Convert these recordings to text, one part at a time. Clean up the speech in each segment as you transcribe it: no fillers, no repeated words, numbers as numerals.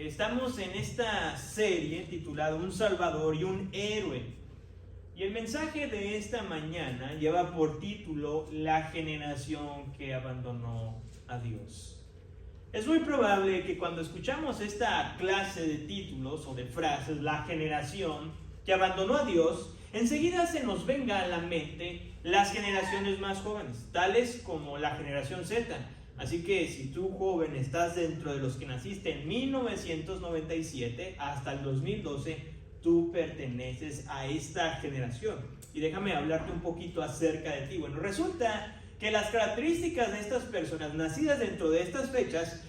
Estamos en esta serie titulada Un Salvador y un Héroe. Y el mensaje de esta mañana lleva por título La generación que abandonó a Dios. Es muy probable que cuando escuchamos esta clase de títulos o de frases, la generación que abandonó a Dios, enseguida se nos venga a la mente las generaciones más jóvenes, tales como la generación Z. Así que si tú, joven, estás dentro de los que naciste en 1997 hasta el 2012, tú perteneces a esta generación. Y déjame hablarte un poquito acerca de ti. Bueno, resulta que las características de estas personas nacidas dentro de estas fechas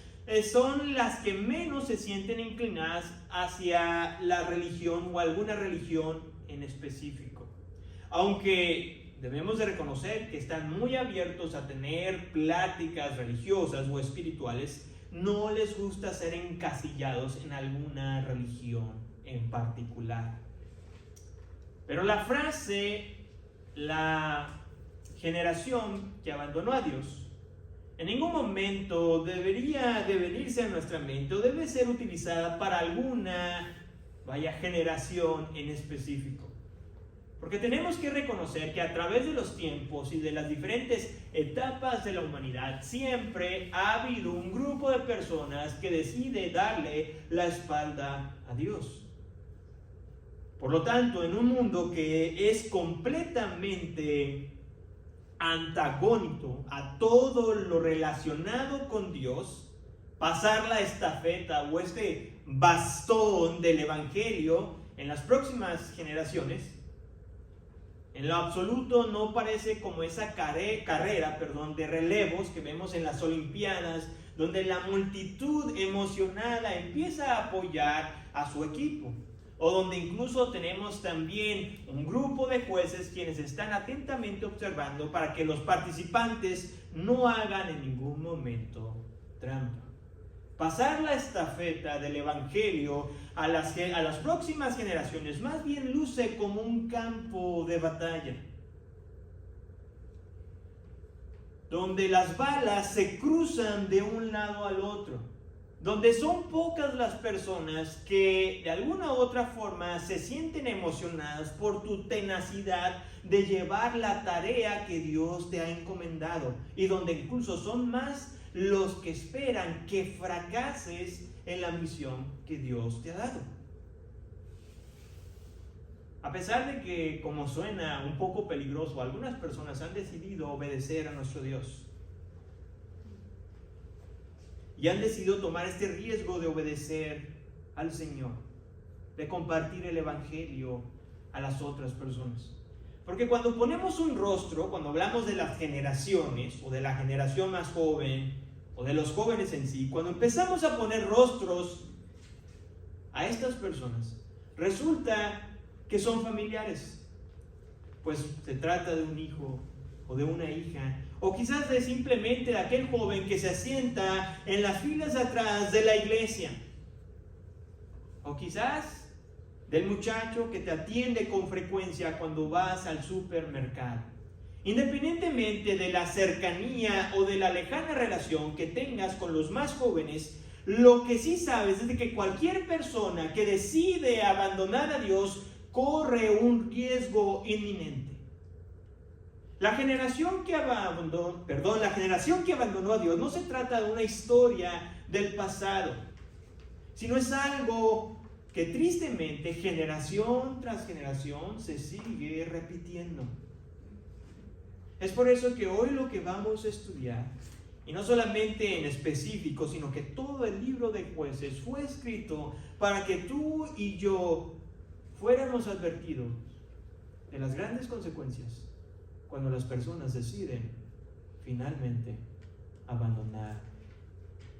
son las que menos se sienten inclinadas hacia la religión o alguna religión en específico. Aunque debemos de reconocer que están muy abiertos a tener pláticas religiosas o espirituales, no les gusta ser encasillados en alguna religión en particular. Pero la frase, la generación que abandonó a Dios, en ningún momento debería de venirse a nuestra mente o debe ser utilizada para alguna, generación en específico. Porque tenemos que reconocer que a través de los tiempos y de las diferentes etapas de la humanidad, siempre ha habido un grupo de personas que decide darle la espalda a Dios. Por lo tanto, en un mundo que es completamente antagónico a todo lo relacionado con Dios, pasar la estafeta o este bastón del evangelio en las próximas generaciones, en lo absoluto no parece como esa carrera de relevos que vemos en las Olimpiadas, donde la multitud emocionada empieza a apoyar a su equipo. O donde incluso tenemos también un grupo de jueces quienes están atentamente observando para que los participantes no hagan en ningún momento trampa. Pasar la estafeta del evangelio a las próximas generaciones más bien luce como un campo de batalla, donde las balas se cruzan de un lado al otro, donde son pocas las personas que de alguna u otra forma se sienten emocionadas por tu tenacidad de llevar la tarea que Dios te ha encomendado, y donde incluso son más los que esperan que fracases en la misión que Dios te ha dado. A pesar de que, como suena un poco peligroso, algunas personas han decidido obedecer a nuestro Dios y han decidido tomar este riesgo de obedecer al Señor, de compartir el evangelio a las otras personas. Porque cuando ponemos un rostro, cuando hablamos de las generaciones o de la generación más joven o de los jóvenes en sí, cuando empezamos a poner rostros a estas personas, resulta que son familiares. Pues se trata de un hijo o de una hija, o quizás de simplemente de aquel joven que se asienta en las filas atrás de la iglesia, o quizás del muchacho que te atiende con frecuencia cuando vas al supermercado. Independientemente de la cercanía o de la lejana relación que tengas con los más jóvenes, lo que sí sabes es de que cualquier persona que decide abandonar a Dios corre un riesgo inminente. La generación que abandonó a Dios no se trata de una historia del pasado, sino es algo que tristemente generación tras generación se sigue repitiendo. Es por eso que hoy lo que vamos a estudiar, y no solamente en específico, sino que todo el libro de Jueces fue escrito para que tú y yo fuéramos advertidos de las grandes consecuencias cuando las personas deciden finalmente abandonar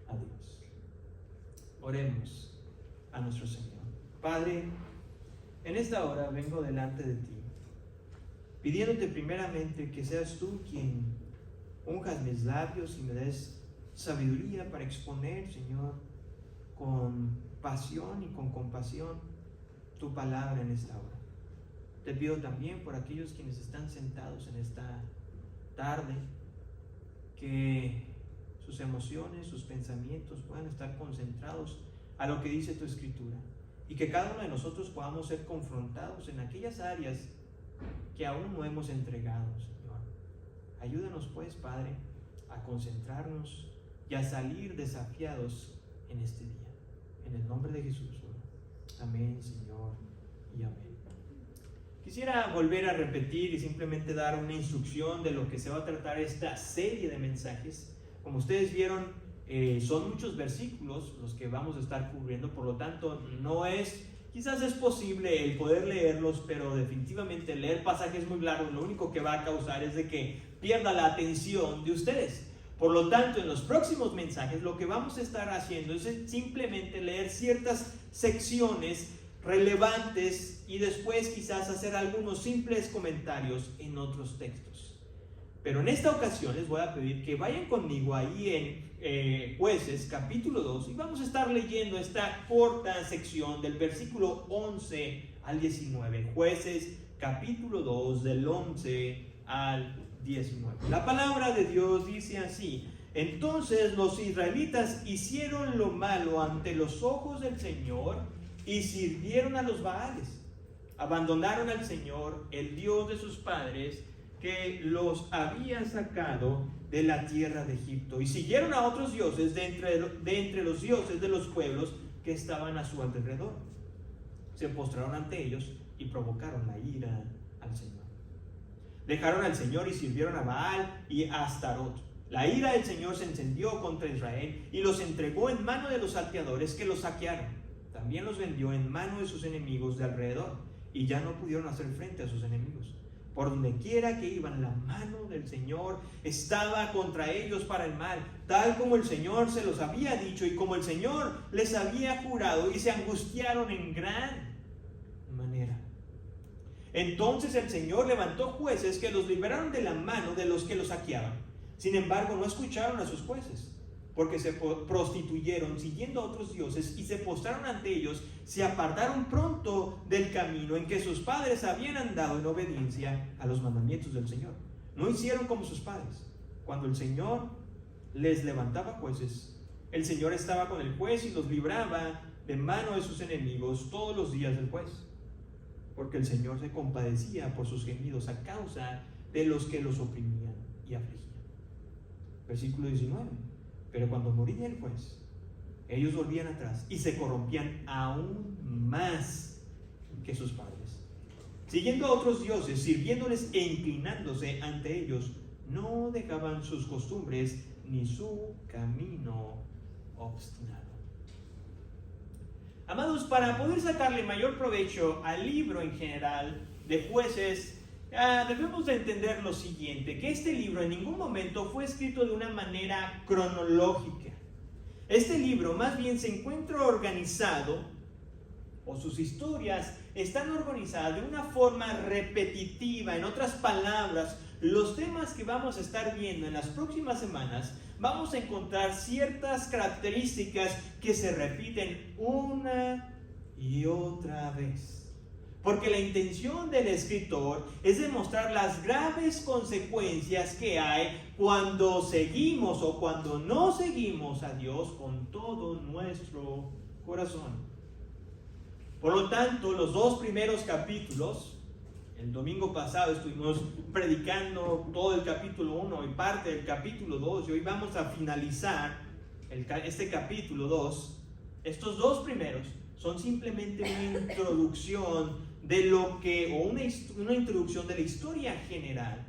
a Dios. Oremos a nuestro Señor. Padre, en esta hora vengo delante de ti, pidiéndote primeramente que seas tú quien unjas mis labios y me des sabiduría para exponer, Señor, con pasión y con compasión tu palabra en esta hora. Te pido también por aquellos quienes están sentados en esta tarde, que sus emociones, sus pensamientos puedan estar concentrados a lo que dice tu Escritura, y que cada uno de nosotros podamos ser confrontados en aquellas áreas que aún no hemos entregado, Señor. Ayúdanos pues, Padre, a concentrarnos y a salir desafiados en este día. En el nombre de Jesús. Amén, Señor, y amén. Quisiera volver a repetir y simplemente dar una instrucción de lo que se va a tratar esta serie de mensajes. Como ustedes vieron, son muchos versículos los que vamos a estar cubriendo, por lo tanto quizás es posible el poder leerlos, pero definitivamente leer pasajes muy largos lo único que va a causar es de que pierda la atención de ustedes. Por lo tanto, en los próximos mensajes lo que vamos a estar haciendo es simplemente leer ciertas secciones relevantes y después quizás hacer algunos simples comentarios en otros textos. Pero en esta ocasión les voy a pedir que vayan conmigo ahí en Jueces capítulo 2 y vamos a estar leyendo esta corta sección del versículo 11 al 19. Jueces capítulo 2 del 11 al 19. La palabra de Dios dice así: entonces los israelitas hicieron lo malo ante los ojos del Señor y sirvieron a los Baales. Abandonaron al Señor, el Dios de sus padres, que los había sacado de la tierra de Egipto, y siguieron a otros dioses de entre los dioses de los pueblos que estaban a su alrededor. Se postraron ante ellos y provocaron la ira al Señor. Dejaron al Señor y sirvieron a Baal y a Astarot. La ira del Señor se encendió contra Israel y los entregó en mano de los salteadores que los saquearon. También los vendió en mano de sus enemigos de alrededor, y ya no pudieron hacer frente a sus enemigos. Por donde quiera que iban, la mano del Señor estaba contra ellos para el mal, tal como el Señor se los había dicho y como el Señor les había jurado, y se angustiaron en gran manera. Entonces el Señor levantó jueces que los liberaron de la mano de los que los saqueaban. Sin embargo, no escucharon a sus jueces, porque se prostituyeron siguiendo a otros dioses y se postraron ante ellos. Se apartaron pronto del camino en que sus padres habían andado en obediencia a los mandamientos del Señor. No hicieron como sus padres. Cuando el Señor les levantaba jueces, el Señor estaba con el juez y los libraba de mano de sus enemigos todos los días del juez, porque el Señor se compadecía por sus gemidos a causa de los que los oprimían y afligían. Versículo 19. Pero cuando moría el juez, ellos volvían atrás y se corrompían aún más que sus padres, siguiendo a otros dioses, sirviéndoles e inclinándose ante ellos. No dejaban sus costumbres ni su camino obstinado. Amados, para poder sacarle mayor provecho al libro en general de Jueces, debemos de entender lo siguiente, que este libro en ningún momento fue escrito de una manera cronológica. Este libro más bien se encuentra organizado, o sus historias están organizadas de una forma repetitiva. En otras palabras, los temas que vamos a estar viendo en las próximas semanas, vamos a encontrar ciertas características que se repiten una y otra vez. Porque la intención del escritor es demostrar las graves consecuencias que hay cuando seguimos o cuando no seguimos a Dios con todo nuestro corazón. Por lo tanto, los dos primeros capítulos, el domingo pasado estuvimos predicando todo el capítulo 1 y parte del capítulo 2, y hoy vamos a finalizar este capítulo 2. Estos dos primeros son simplemente una introducción una introducción de la historia general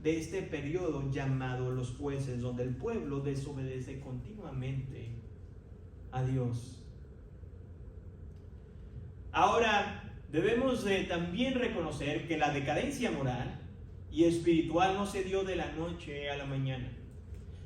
de este periodo llamado los jueces, donde el pueblo desobedece continuamente a Dios. Ahora, debemos también reconocer que la decadencia moral y espiritual no se dio de la noche a la mañana.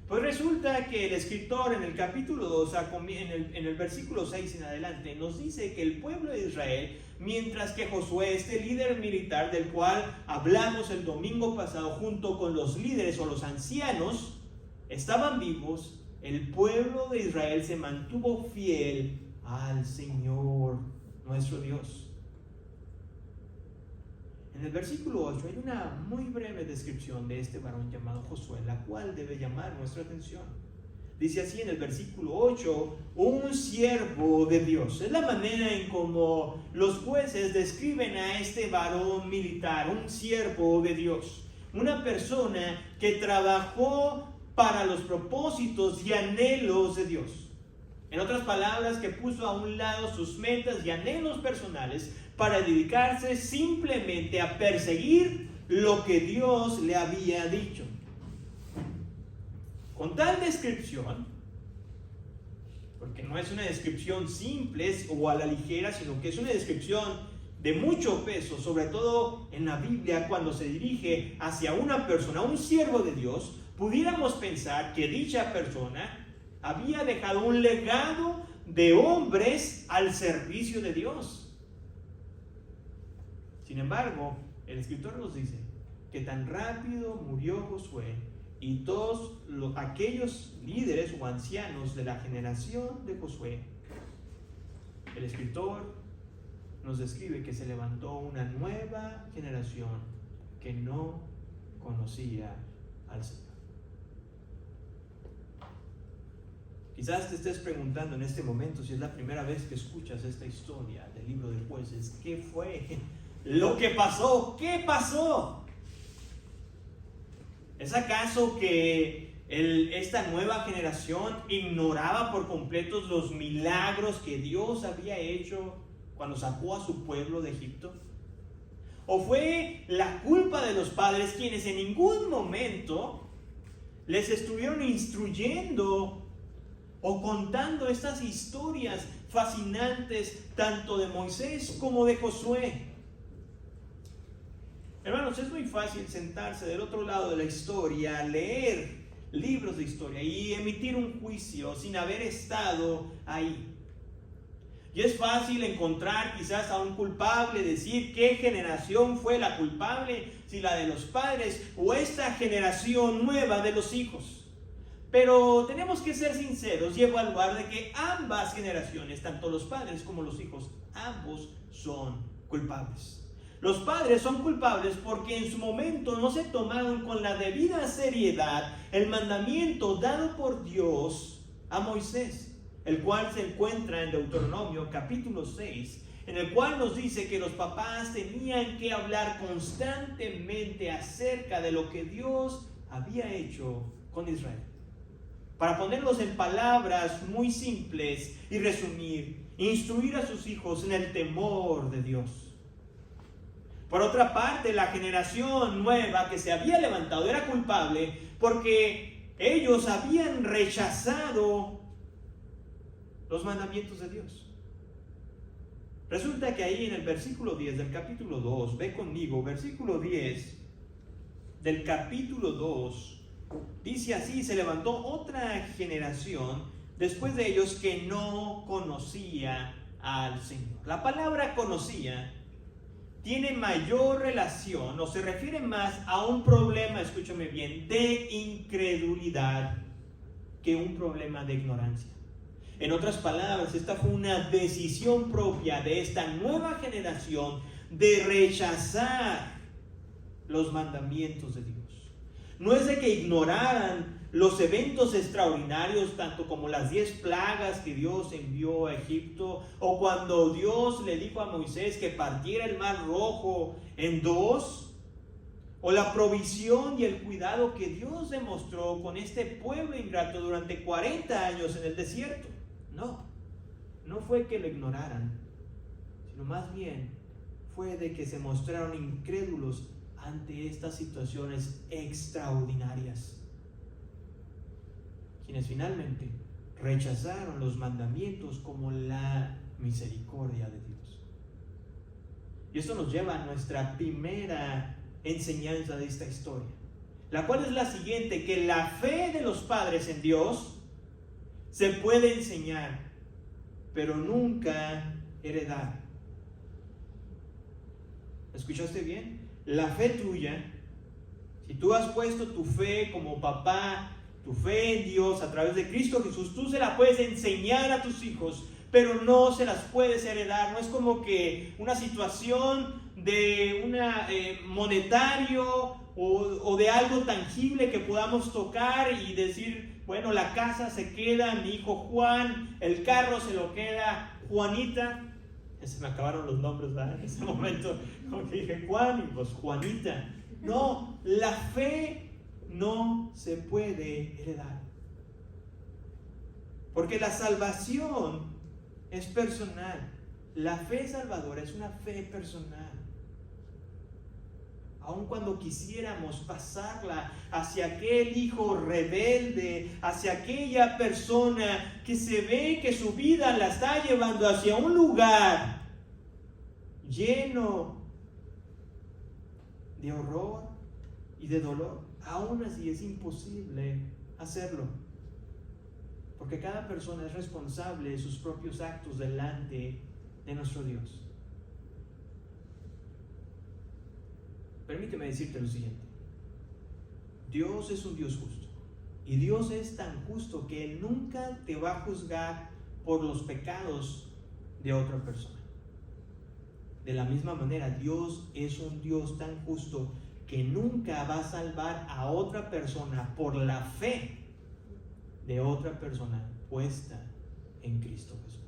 Pues resulta que el escritor en el capítulo 2, en el versículo 6 en adelante, nos dice que el pueblo de Israel, mientras que Josué, este líder militar del cual hablamos el domingo pasado, junto con los líderes o los ancianos, estaban vivos, el pueblo de Israel se mantuvo fiel al Señor, nuestro Dios. En el versículo 8 hay una muy breve descripción de este varón llamado Josué, la cual debe llamar nuestra atención. Dice así en el versículo 8, un siervo de Dios. Es la manera en como los jueces describen a este varón militar, un siervo de Dios. Una persona que trabajó para los propósitos y anhelos de Dios. En otras palabras, que puso a un lado sus metas y anhelos personales para dedicarse simplemente a perseguir lo que Dios le había dicho. Con tal descripción, porque no es una descripción simple o a la ligera, sino que es una descripción de mucho peso, sobre todo en la Biblia, cuando se dirige hacia una persona, un siervo de Dios, pudiéramos pensar que dicha persona había dejado un legado de hombres al servicio de Dios. Sin embargo, el escritor nos dice que tan rápido murió Josué y todos aquellos líderes o ancianos de la generación de Josué, el escritor nos describe que se levantó una nueva generación que no conocía al Señor. Quizás te estés preguntando en este momento, si es la primera vez que escuchas esta historia del libro de Jueces, ¿qué fue lo que pasó? ¿Qué pasó? ¿Es acaso que esta nueva generación ignoraba por completo los milagros que Dios había hecho cuando sacó a su pueblo de Egipto? ¿O fue la culpa de los padres, quienes en ningún momento les estuvieron instruyendo o contando estas historias fascinantes tanto de Moisés como de Josué? Hermanos, es muy fácil sentarse del otro lado de la historia, leer libros de historia y emitir un juicio sin haber estado ahí. Y es fácil encontrar quizás a un culpable, decir qué generación fue la culpable, si la de los padres o esta generación nueva de los hijos. Pero tenemos que ser sinceros y evaluar de que ambas generaciones, tanto los padres como los hijos, ambos son culpables. Los padres son culpables porque en su momento no se tomaron con la debida seriedad el mandamiento dado por Dios a Moisés, el cual se encuentra en Deuteronomio capítulo 6, en el cual nos dice que los papás tenían que hablar constantemente acerca de lo que Dios había hecho con Israel. Para ponerlos en palabras muy simples y resumir, instruir a sus hijos en el temor de Dios. Por otra parte, la generación nueva que se había levantado era culpable porque ellos habían rechazado los mandamientos de Dios. Resulta que ahí en el versículo 10 del capítulo 2, ve conmigo, versículo 10 del capítulo 2, dice así: se levantó otra generación después de ellos que no conocía al Señor. La palabra conocía tiene mayor relación o se refiere más a un problema, escúchame bien, de incredulidad que un problema de ignorancia. En otras palabras, esta fue una decisión propia de esta nueva generación de rechazar los mandamientos de Dios. No es de que ignoraran los eventos extraordinarios, tanto como las 10 plagas que Dios envió a Egipto, o cuando Dios le dijo a Moisés que partiera el mar rojo en dos, o la provisión y el cuidado que Dios demostró con este pueblo ingrato durante 40 años en el desierto. No fue que lo ignoraran, sino más bien fue de que se mostraron incrédulos ante estas situaciones extraordinarias, quienes finalmente rechazaron los mandamientos como la misericordia de Dios. Y esto nos lleva a nuestra primera enseñanza de esta historia, la cual es la siguiente: que la fe de los padres en Dios se puede enseñar, pero nunca heredar. ¿Escuchaste bien? La fe tuya, si tú has puesto tu fe como papá, tu fe en Dios a través de Cristo Jesús, tú se la puedes enseñar a tus hijos, pero no se las puedes heredar. No es como que una situación de una monetario o de algo tangible que podamos tocar y decir, bueno, la casa se queda mi hijo Juan, el carro se lo queda Juanita. Ya se me acabaron los nombres, ¿verdad? En ese momento, como que dije Juan y pues Juanita. No, la fe no se puede heredar. Porque la salvación es personal. La fe salvadora es una fe personal. Aun cuando quisiéramos pasarla hacia aquel hijo rebelde, hacia aquella persona que se ve que su vida la está llevando hacia un lugar lleno de horror y de dolor, aún así es imposible hacerlo. Porque cada persona es responsable de sus propios actos delante de nuestro Dios. Permíteme decirte lo siguiente. Dios es un Dios justo. Y Dios es tan justo que Él nunca te va a juzgar por los pecados de otra persona. De la misma manera, Dios es un Dios tan justo que nunca va a salvar a otra persona por la fe de otra persona puesta en Cristo Jesús.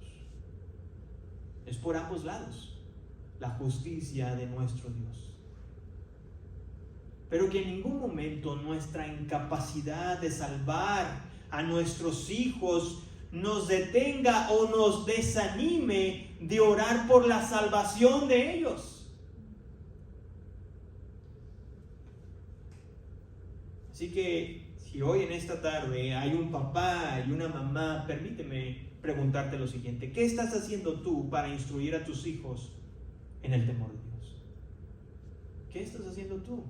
Es por ambos lados la justicia de nuestro Dios. Pero que en ningún momento nuestra incapacidad de salvar a nuestros hijos nos detenga o nos desanime de orar por la salvación de ellos. Así que si hoy en esta tarde hay un papá y una mamá, permíteme preguntarte lo siguiente: ¿qué estás haciendo tú para instruir a tus hijos en el temor de Dios? ¿Qué estás haciendo tú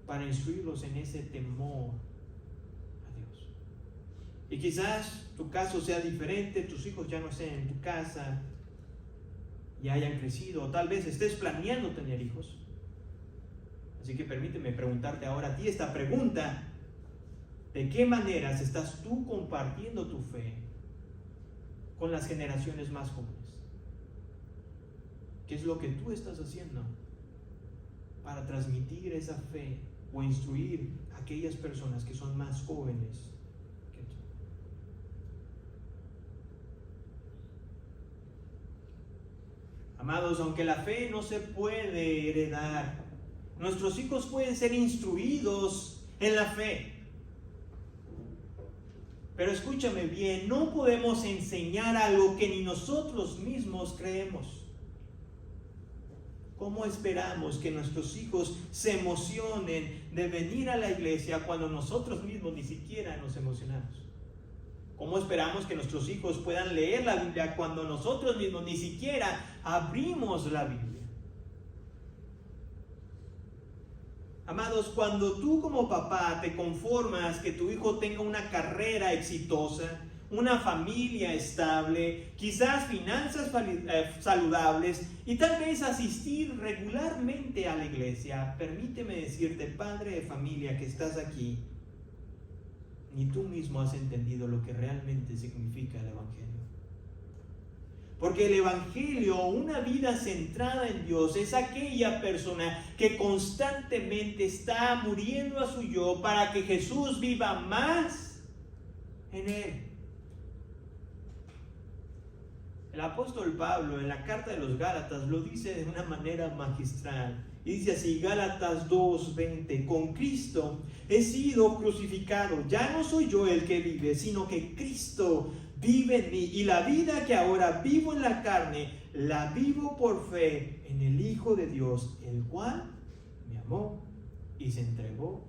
para instruirlos en ese temor a Dios? Y quizás tu caso sea diferente, tus hijos ya no estén en tu casa y hayan crecido, o tal vez estés planeando tener hijos. Así que permíteme preguntarte ahora a ti esta pregunta: ¿de qué maneras estás tú compartiendo tu fe con las generaciones más jóvenes? ¿Qué es lo que tú estás haciendo para transmitir esa fe o instruir a aquellas personas que son más jóvenes que tú? Amados, aunque la fe no se puede heredar, nuestros hijos pueden ser instruidos en la fe. Pero escúchame bien, no podemos enseñar algo que ni nosotros mismos creemos. ¿Cómo esperamos que nuestros hijos se emocionen de venir a la iglesia cuando nosotros mismos ni siquiera nos emocionamos? ¿Cómo esperamos que nuestros hijos puedan leer la Biblia cuando nosotros mismos ni siquiera abrimos la Biblia? Amados, cuando tú como papá te conformas que tu hijo tenga una carrera exitosa, una familia estable, quizás finanzas saludables y tal vez asistir regularmente a la iglesia, permíteme decirte, padre de familia que estás aquí, ni tú mismo has entendido lo que realmente significa el Evangelio. Porque el Evangelio, una vida centrada en Dios, es aquella persona que constantemente está muriendo a su yo para que Jesús viva más en él. El apóstol Pablo en la carta de los Gálatas lo dice de una manera magistral. Y dice así, Gálatas 2:20: con Cristo he sido crucificado. Ya no soy yo el que vive, sino que Cristo vive en mí. Y la vida que ahora vivo en la carne, la vivo por fe en el Hijo de Dios, el cual me amó y se entregó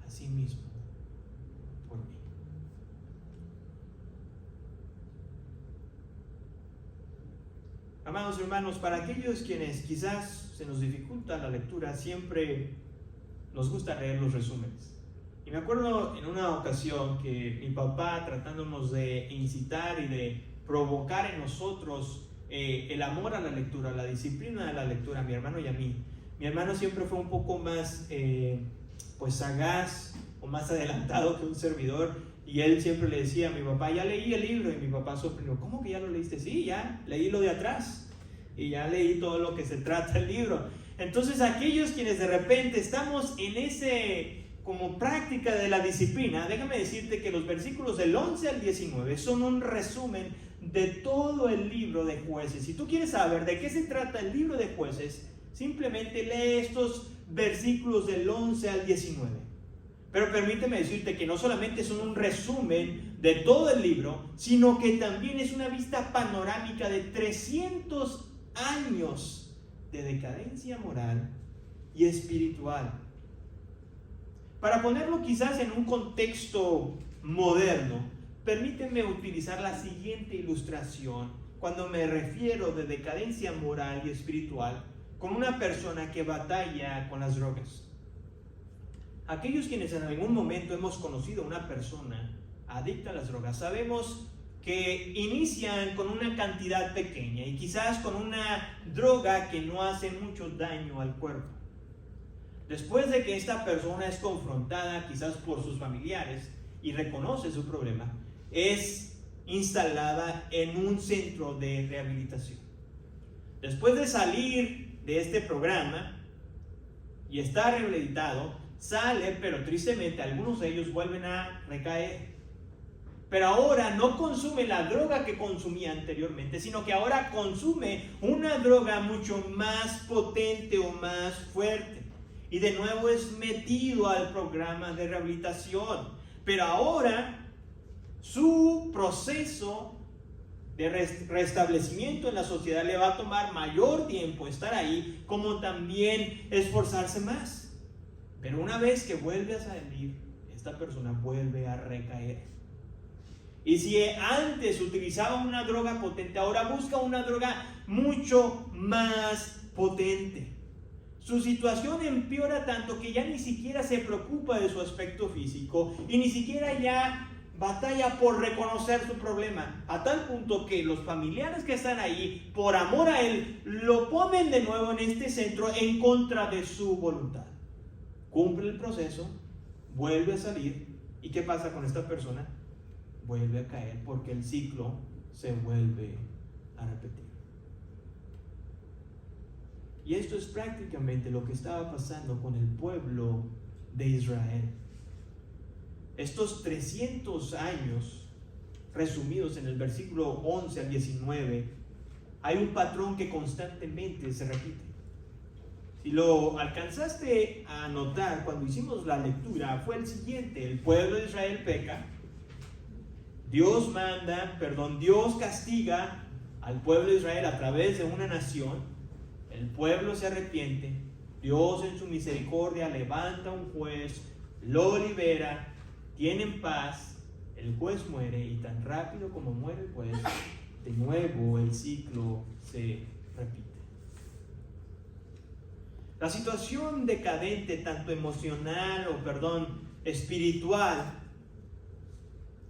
a sí mismo por mí. Amados hermanos, para aquellos quienes quizás se nos dificulta la lectura, siempre nos gusta leer los resúmenes. Y me acuerdo en una ocasión que mi papá, tratándonos de incitar y de provocar en nosotros el amor a la lectura, la disciplina de la lectura, a mi hermano y a mí. Mi hermano siempre fue un poco más sagaz o más adelantado que un servidor, Y él siempre le decía a mi papá, ya leí el libro. Y mi papá sorprendió, ¿cómo que ya lo leíste? Sí, ya leí lo de atrás. Y ya leí todo lo que se trata el libro. Entonces aquellos quienes de repente estamos en ese como práctica de la disciplina, déjame decirte que los versículos del 11 al 19 son un resumen de todo el libro de Jueces. Si tú quieres saber de qué se trata el libro de Jueces, simplemente lee estos versículos del 11 al 19. Pero permíteme decirte que no solamente son un resumen de todo el libro, sino que también es una vista panorámica de 300 años de decadencia moral y espiritual. Para ponerlo quizás en un contexto moderno, permíteme utilizar la siguiente ilustración cuando me refiero de decadencia moral y espiritual con una persona que batalla con las drogas. Aquellos quienes en algún momento hemos conocido a una persona adicta a las drogas, sabemos que inician con una cantidad pequeña y quizás con una droga que no hace mucho daño al cuerpo. Después de que esta persona es confrontada quizás por sus familiares y reconoce su problema, es instalada en un centro de rehabilitación. Después de salir de este programa y estar rehabilitado, sale, pero tristemente algunos de ellos vuelven a recaer. Pero ahora no consume la droga que consumía anteriormente, sino que ahora consume una droga mucho más potente o más fuerte. Y de nuevo es metido al programa de rehabilitación. Pero ahora su proceso de restablecimiento en la sociedad le va a tomar mayor tiempo estar ahí, como también esforzarse más. Pero una vez que vuelve a salir, esta persona vuelve a recaer. Y si antes utilizaba una droga potente, ahora busca una droga mucho más potente. Su situación empeora tanto que ya ni siquiera se preocupa de su aspecto físico y ni siquiera ya batalla por reconocer su problema, a tal punto que los familiares que están ahí, por amor a él, lo ponen de nuevo en este centro en contra de su voluntad. Cumple el proceso, vuelve a salir, ¿y qué pasa con esta persona? Vuelve a caer porque el ciclo se vuelve a repetir. Y esto es prácticamente lo que estaba pasando con el pueblo de Israel. Estos 300 años, resumidos en el versículo 11 al 19, hay un patrón que constantemente se repite. Si lo alcanzaste a notar cuando hicimos la lectura, fue el siguiente: el pueblo de Israel peca, Dios castiga al pueblo de Israel a través de una nación. El pueblo se arrepiente, Dios en su misericordia levanta un juez, lo libera, tienen paz, el juez muere y tan rápido como muere el juez, de nuevo el ciclo se repite. La situación decadente, tanto espiritual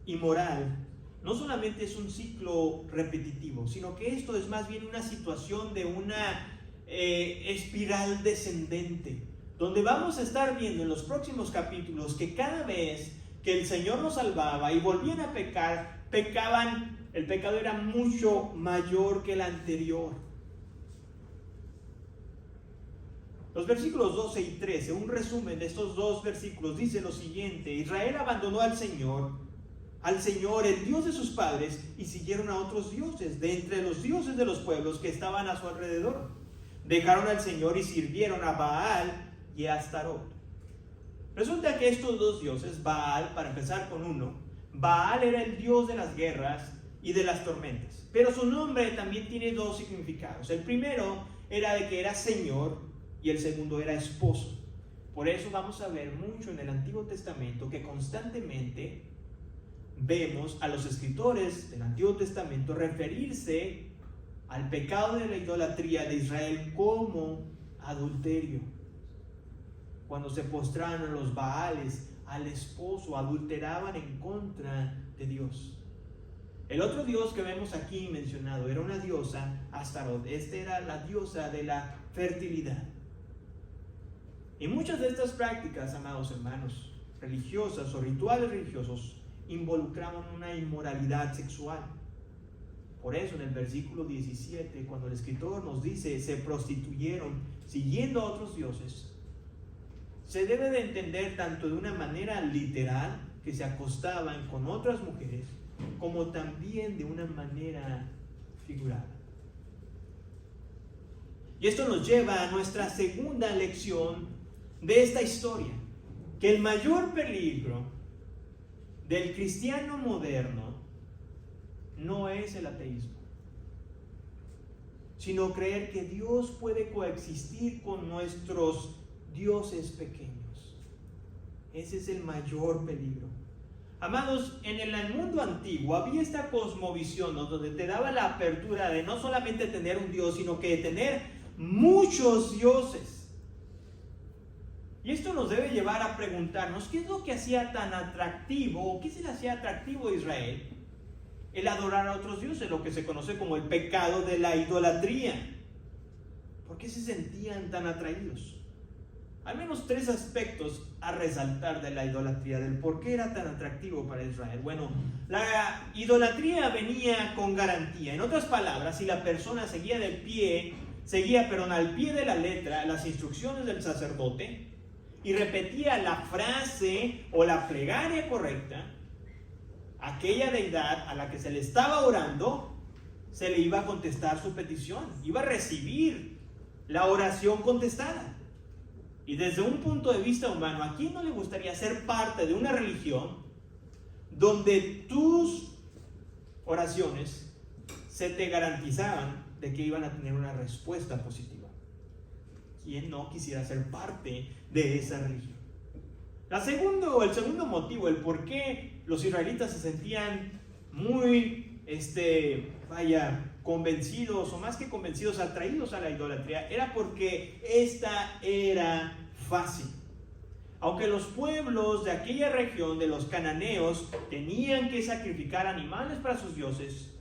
y moral, no solamente es un ciclo repetitivo, sino que esto es más bien una situación de una espiral descendente, donde vamos a estar viendo en los próximos capítulos que cada vez que el Señor nos salvaba y volvían a pecar, pecaban, el pecado era mucho mayor que el anterior. Los versículos 12 y 13, un resumen de estos dos versículos, dice lo siguiente: Israel abandonó al Señor, el Dios de sus padres, y siguieron a otros dioses de entre los dioses de los pueblos que estaban a su alrededor. Dejaron al Señor y sirvieron a Baal y a Astarot. Resulta que estos dos dioses, Baal, para empezar con uno, Baal era el dios de las guerras y de las tormentas, pero su nombre también tiene dos significados. El primero era de que era Señor y el segundo era esposo. Por eso vamos a ver mucho en el Antiguo Testamento que constantemente vemos a los escritores del Antiguo Testamento referirse al pecado de la idolatría de Israel como adulterio. Cuando se postraban a los Baales, al esposo, adulteraban en contra de Dios. El otro dios que vemos aquí mencionado era una diosa, Astarot. Esta era la diosa de la fertilidad. Y muchas de estas prácticas, amados hermanos, religiosas o rituales religiosos, involucraban una inmoralidad sexual. Por eso en el versículo 17, cuando el escritor nos dice se prostituyeron siguiendo a otros dioses, se debe de entender tanto de una manera literal, que se acostaban con otras mujeres, como también de una manera figurada. Y esto nos lleva a nuestra segunda lección de esta historia, que el mayor peligro del cristiano moderno no es el ateísmo, sino creer que Dios puede coexistir con nuestros dioses pequeños. Ese es el mayor peligro. Amados, en el mundo antiguo había esta cosmovisión, ¿no?, donde te daba la apertura de no solamente tener un Dios, sino que de tener muchos dioses. Y esto nos debe llevar a preguntarnos qué es lo que hacía tan atractivo, o qué se le hacía atractivo a Israel el adorar a otros dioses, lo que se conoce como el pecado de la idolatría. ¿Por qué se sentían tan atraídos? Al menos 3 aspectos a resaltar de la idolatría, del por qué era tan atractivo para Israel. Bueno, la idolatría venía con garantía. En otras palabras, si la persona seguía al pie de la letra las instrucciones del sacerdote y repetía la frase o la plegaria correcta, aquella deidad a la que se le estaba orando, se le iba a contestar su petición, iba a recibir la oración contestada. Y desde un punto de vista humano, ¿a quién no le gustaría ser parte de una religión donde tus oraciones se te garantizaban de que iban a tener una respuesta positiva? ¿Quién no quisiera ser parte de esa religión? El segundo motivo, el por qué los israelitas se sentían muy, convencidos, o más que convencidos, atraídos a la idolatría, era porque esta era fácil. Aunque los pueblos de aquella región, de los cananeos, tenían que sacrificar animales para sus dioses,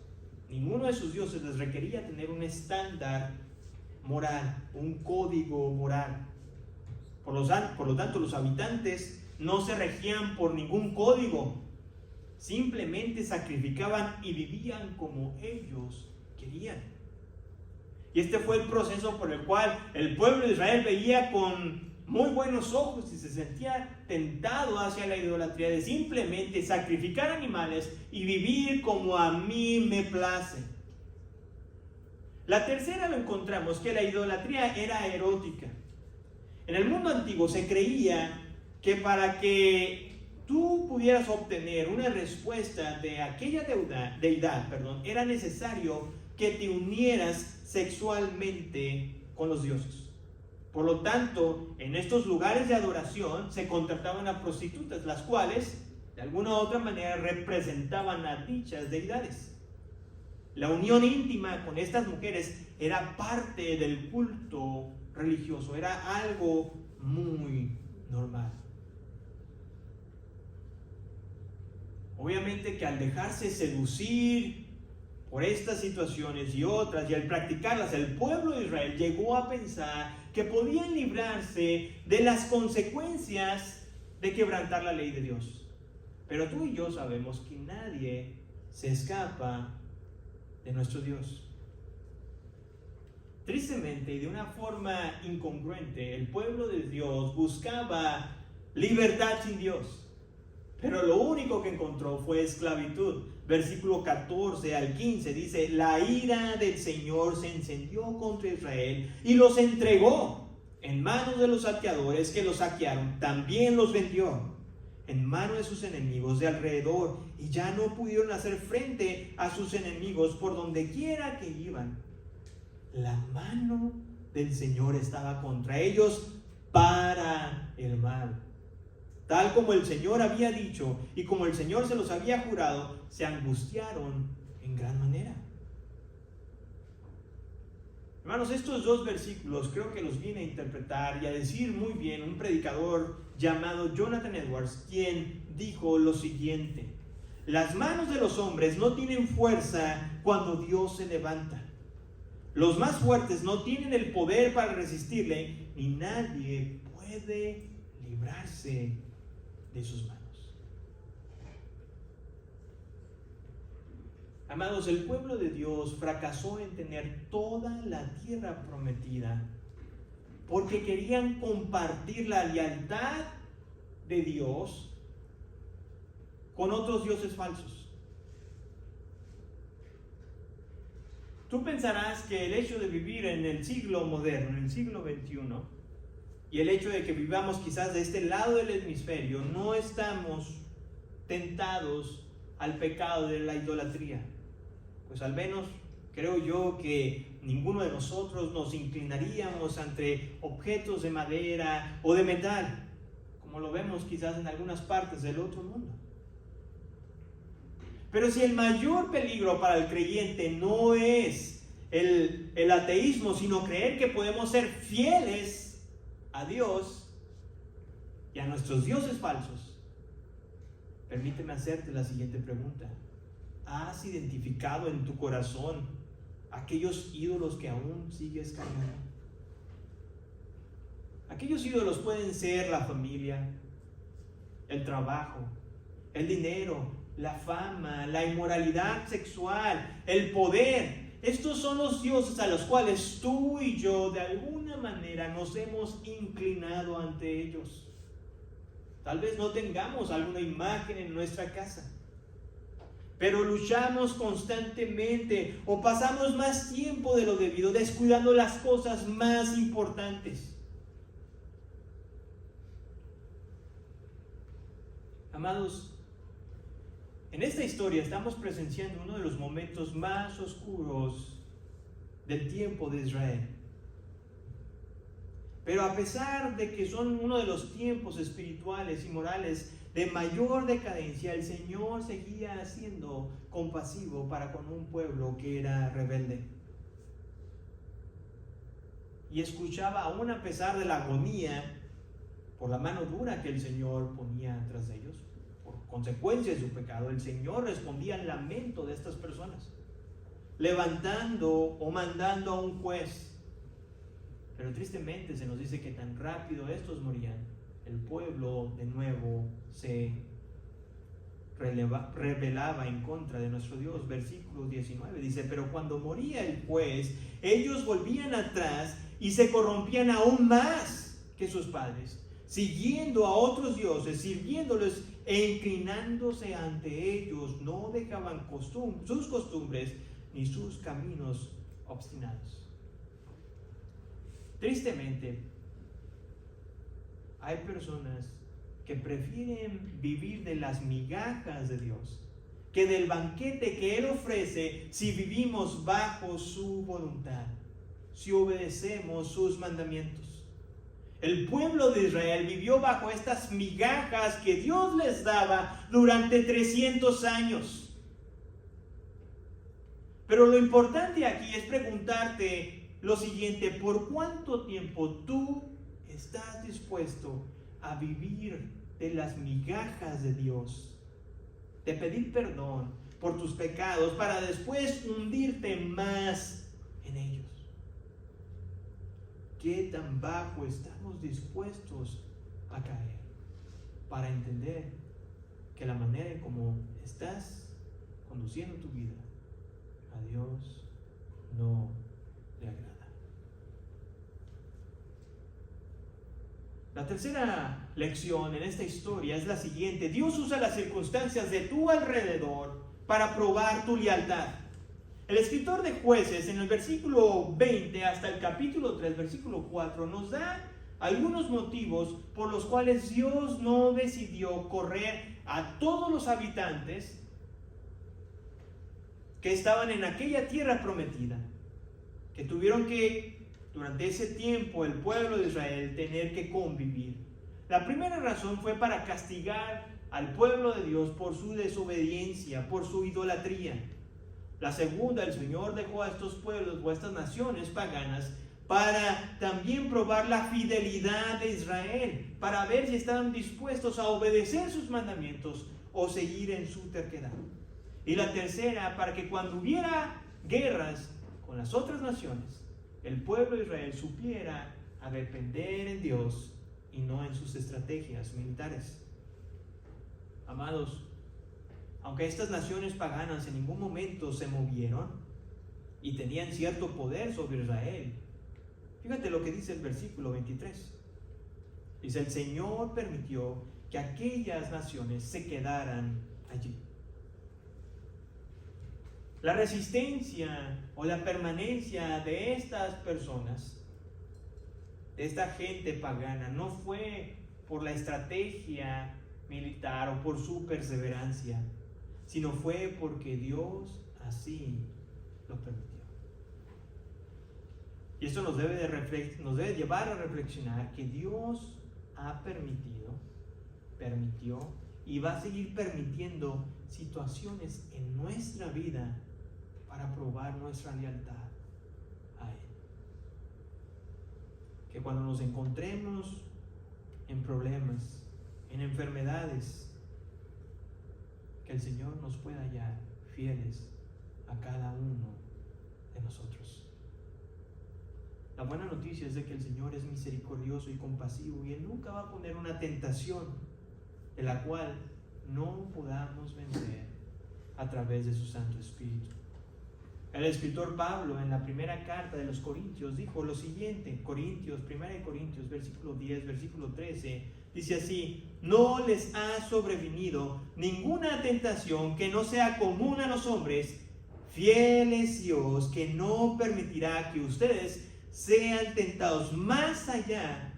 ninguno de sus dioses les requería tener un estándar moral, un código moral. Por lo tanto, los habitantes no se regían por ningún código, simplemente sacrificaban y vivían como ellos querían. Y este fue el proceso por el cual el pueblo de Israel veía con muy buenos ojos y se sentía tentado hacia la idolatría de simplemente sacrificar animales y vivir como a mí me place. La tercera lo encontramos, que la idolatría era erótica. En el mundo antiguo se creía que para que tú pudieras obtener una respuesta de aquella deidad, era necesario que te unieras sexualmente con los dioses. Por lo tanto, en estos lugares de adoración se contrataban a prostitutas, las cuales de alguna u otra manera representaban a dichas deidades. La unión íntima con estas mujeres era parte del culto religioso, era algo muy normal. Obviamente que al dejarse seducir por estas situaciones y otras, y al practicarlas, el pueblo de Israel llegó a pensar que podían librarse de las consecuencias de quebrantar la ley de Dios. Pero tú y yo sabemos que nadie se escapa de nuestro Dios. Tristemente y de una forma incongruente, el pueblo de Dios buscaba libertad sin Dios, pero lo único que encontró fue esclavitud. Versículo 14 al 15 dice: la ira del Señor se encendió contra Israel y los entregó en manos de los saqueadores que los saquearon. También los vendió en manos de sus enemigos de alrededor, y ya no pudieron hacer frente a sus enemigos por donde quiera que iban. La mano del Señor estaba contra ellos para el mal. Tal como el Señor había dicho y como el Señor se los había jurado, se angustiaron en gran manera. Hermanos, estos 2 versículos creo que los viene a interpretar y a decir muy bien un predicador llamado Jonathan Edwards, quien dijo lo siguiente: las manos de los hombres no tienen fuerza cuando Dios se levanta. Los más fuertes no tienen el poder para resistirle, ni nadie puede librarse de sus manos. Amados, el pueblo de Dios fracasó en tener toda la tierra prometida porque querían compartir la lealtad de Dios con otros dioses falsos. Tú pensarás que el hecho de vivir en el siglo moderno, en el siglo XXI, y el hecho de que vivamos quizás de este lado del hemisferio, no estamos tentados al pecado de la idolatría. Pues al menos creo yo que ninguno de nosotros nos inclinaríamos ante objetos de madera o de metal, como lo vemos quizás en algunas partes del otro mundo. Pero si el mayor peligro para el creyente no es el ateísmo, sino creer que podemos ser fieles a Dios y a nuestros dioses falsos, permíteme hacerte la siguiente pregunta. ¿Has identificado en tu corazón aquellos ídolos que aún sigues cargando? Aquellos ídolos pueden ser la familia, el trabajo, el dinero, la fama, la inmoralidad sexual, el poder. Estos son los dioses a los cuales tú y yo de alguna manera nos hemos inclinado ante ellos. Tal vez no tengamos alguna imagen en nuestra casa, pero luchamos constantemente o pasamos más tiempo de lo debido, descuidando las cosas más importantes. Amados, en esta historia estamos presenciando uno de los momentos más oscuros del tiempo de Israel. Pero a pesar de que son uno de los tiempos espirituales y morales de mayor decadencia, el Señor seguía siendo compasivo para con un pueblo que era rebelde. Y escuchaba, aún a pesar de la agonía, por la mano dura que el Señor ponía tras de ellos, por consecuencia de su pecado, el Señor respondía al lamento de estas personas, levantando o mandando a un juez. Pero tristemente se nos dice que tan rápido estos morían, el pueblo de nuevo se rebelaba en contra de nuestro Dios. Versículo 19 dice: pero cuando moría el juez, ellos volvían atrás y se corrompían aún más que sus padres, siguiendo a otros dioses, sirviéndoles e inclinándose ante ellos. No dejaban sus costumbres ni sus caminos obstinados. Tristemente, hay personas que prefieren vivir de las migajas de Dios que del banquete que Él ofrece si vivimos bajo su voluntad, si obedecemos sus mandamientos. El pueblo de Israel vivió bajo estas migajas que Dios les daba durante 300 años. Pero lo importante aquí es preguntarte lo siguiente: ¿por cuánto tiempo tú estás dispuesto a vivir de las migajas de Dios, de pedir perdón por tus pecados para después hundirte más en ellos? ¿Qué tan bajo estamos dispuestos a caer para entender que la manera en cómo estás conduciendo tu vida a Dios no le agrada? La tercera lección en esta historia es la siguiente: Dios usa las circunstancias de tu alrededor para probar tu lealtad. El escritor de Jueces, en el versículo 20 hasta el capítulo 3, versículo 4, nos da algunos motivos por los cuales Dios no decidió correr a todos los habitantes que estaban en aquella tierra prometida, que tuvieron que, durante ese tiempo, el pueblo de Israel tener que convivir. La primera razón fue para castigar al pueblo de Dios por su desobediencia, por su idolatría. La segunda, el Señor dejó a estos pueblos o a estas naciones paganas para también probar la fidelidad de Israel, para ver si estaban dispuestos a obedecer sus mandamientos o seguir en su terquedad. Y la tercera, para que cuando hubiera guerras con las otras naciones, el pueblo de Israel supiera a depender en Dios y no en sus estrategias militares. Amados, aunque estas naciones paganas en ningún momento se movieron y tenían cierto poder sobre Israel, fíjate lo que dice el versículo 23. Dice: el Señor permitió que aquellas naciones se quedaran allí. La resistencia o la permanencia de estas personas, de esta gente pagana, no fue por la estrategia militar o por su perseverancia, sino fue porque Dios así lo permitió. Y esto nos debe llevar a reflexionar que Dios ha permitió y va a seguir permitiendo situaciones en nuestra vida para probar nuestra lealtad a Él. Que cuando nos encontremos en problemas, en enfermedades, que el Señor nos pueda hallar fieles a cada uno de nosotros. La buena noticia es de que el Señor es misericordioso y compasivo, y Él nunca va a poner una tentación de la cual no podamos vencer a través de su Santo Espíritu. El escritor Pablo, en la primera carta de los Corintios, dijo lo siguiente, 1 Corintios, versículo 10, versículo 13, dice así: no les ha sobrevenido ninguna tentación que no sea común a los hombres. Fiel es Dios, que no permitirá que ustedes sean tentados más allá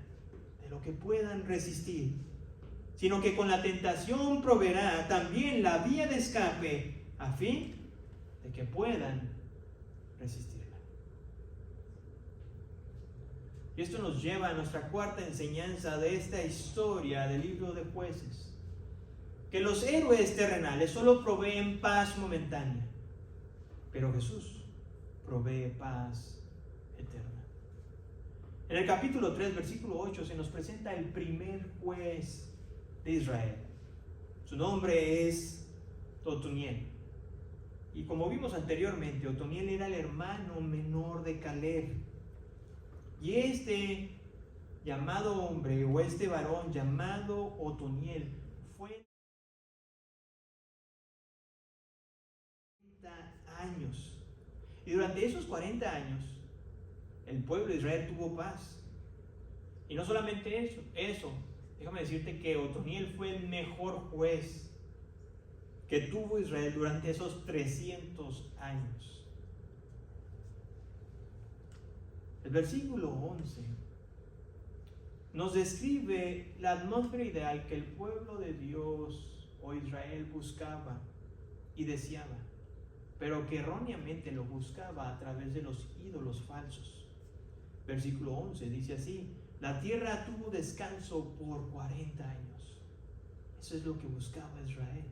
de lo que puedan resistir, sino que con la tentación proveerá también la vía de escape, a fin de que puedan resistirla. Y esto nos lleva a nuestra cuarta enseñanza de esta historia del libro de Jueces: que los héroes terrenales solo proveen paz momentánea, pero Jesús provee paz eterna. En el capítulo 3, versículo 8, se nos presenta el primer juez de Israel. Su nombre es Otoniel. Y como vimos anteriormente, Otoniel era el hermano menor de Caleb. Y este llamado hombre, o este varón llamado Otoniel, fue 40 años. Y durante esos 40 años, el pueblo de Israel tuvo paz. Y no solamente eso, déjame decirte que Otoniel fue el mejor juez que tuvo Israel durante esos 300 años. El versículo 11 nos describe la atmósfera ideal que el pueblo de Dios o Israel buscaba y deseaba, pero que erróneamente lo buscaba a través de los ídolos falsos. Versículo 11 dice así: la tierra tuvo descanso por 40 años. Eso es lo que buscaba Israel.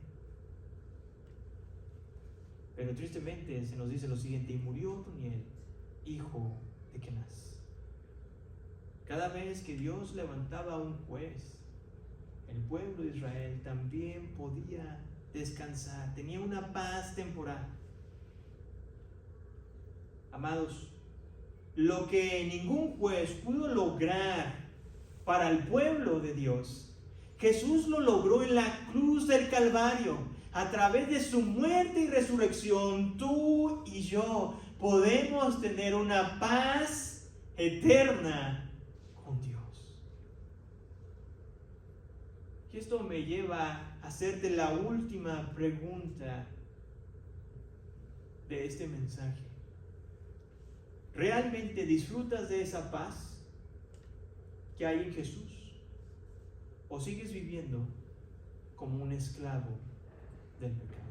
Pero tristemente se nos dice lo siguiente: y murió Otoniel, hijo de Kenaz. Cada vez que Dios levantaba a un juez, el pueblo de Israel también podía descansar, tenía una paz temporal. Amados, lo que ningún juez pudo lograr para el pueblo de Dios, Jesús lo logró en la cruz del Calvario. A través de su muerte y resurrección, tú y yo podemos tener una paz eterna con Dios. Y esto me lleva a hacerte la última pregunta de este mensaje. ¿Realmente disfrutas de esa paz que hay en Jesús? ¿O sigues viviendo como un esclavo del pecado?